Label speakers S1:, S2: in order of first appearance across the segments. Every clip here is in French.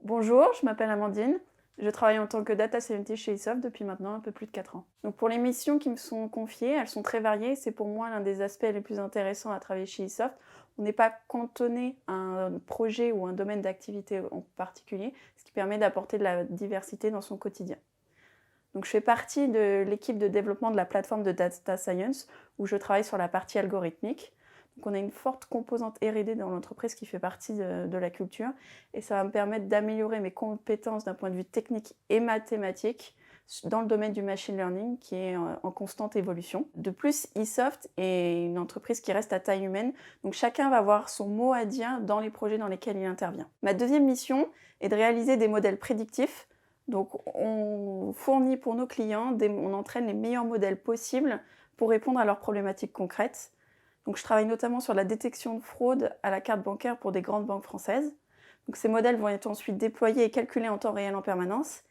S1: Bonjour, je m'appelle Amandine. Je travaille en tant que data scientist chez Isoft depuis maintenant un peu plus de 4 ans. Donc pour les missions qui me sont confiées, elles sont très variées. C'est pour moi l'un des aspects les plus intéressants à travailler chez Isoft. On n'est pas cantonné à un projet ou un domaine d'activité en particulier, ce qui permet d'apporter de la diversité dans son quotidien. Donc je fais partie de l'équipe de développement de la plateforme de data science où je travaille sur la partie algorithmique. Donc on a une forte composante R&D dans l'entreprise qui fait partie de la culture et ça va me permettre d'améliorer mes compétences d'un point de vue technique et mathématique dans le domaine du machine learning qui est en constante évolution. De plus, eSoft est une entreprise qui reste à taille humaine, donc chacun va avoir son mot à dire dans les projets dans lesquels il intervient. Ma deuxième mission est de réaliser des modèles prédictifs. Donc on fournit pour nos clients, on entraîne les meilleurs modèles possibles pour répondre à leurs problématiques concrètes. Donc je travaille notamment sur la détection de fraude à la carte bancaire pour des grandes banques françaises. Donc ces modèles vont être ensuite déployés et calculés en temps réel en permanence.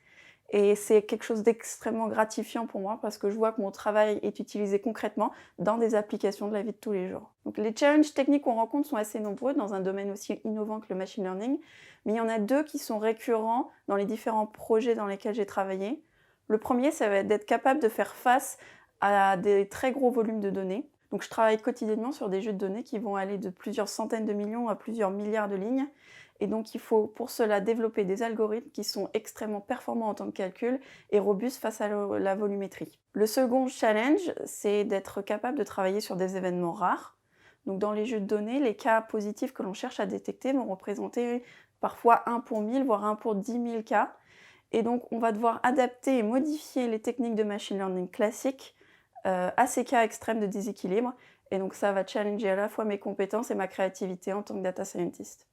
S1: Et c'est quelque chose d'extrêmement gratifiant pour moi parce que je vois que mon travail est utilisé concrètement dans des applications de la vie de tous les jours. Donc les challenges techniques qu'on rencontre sont assez nombreux dans un domaine aussi innovant que le machine learning, mais il y en a deux qui sont récurrents dans les différents projets dans lesquels j'ai travaillé. Le premier, ça va être d'être capable de faire face à des très gros volumes de données. Donc je travaille quotidiennement sur des jeux de données qui vont aller de plusieurs centaines de millions à plusieurs milliards de lignes. Et donc il faut pour cela développer des algorithmes qui sont extrêmement performants en temps de calcul et robustes face à la volumétrie. Le second challenge, c'est d'être capable de travailler sur des événements rares. Donc dans les jeux de données, les cas positifs que l'on cherche à détecter vont représenter parfois 1 pour 1000, voire 1 pour 10 000 cas. Et donc on va devoir adapter et modifier les techniques de machine learning classiques à ces cas extrêmes de déséquilibre. Et donc ça va challenger à la fois mes compétences et ma créativité en tant que data scientist.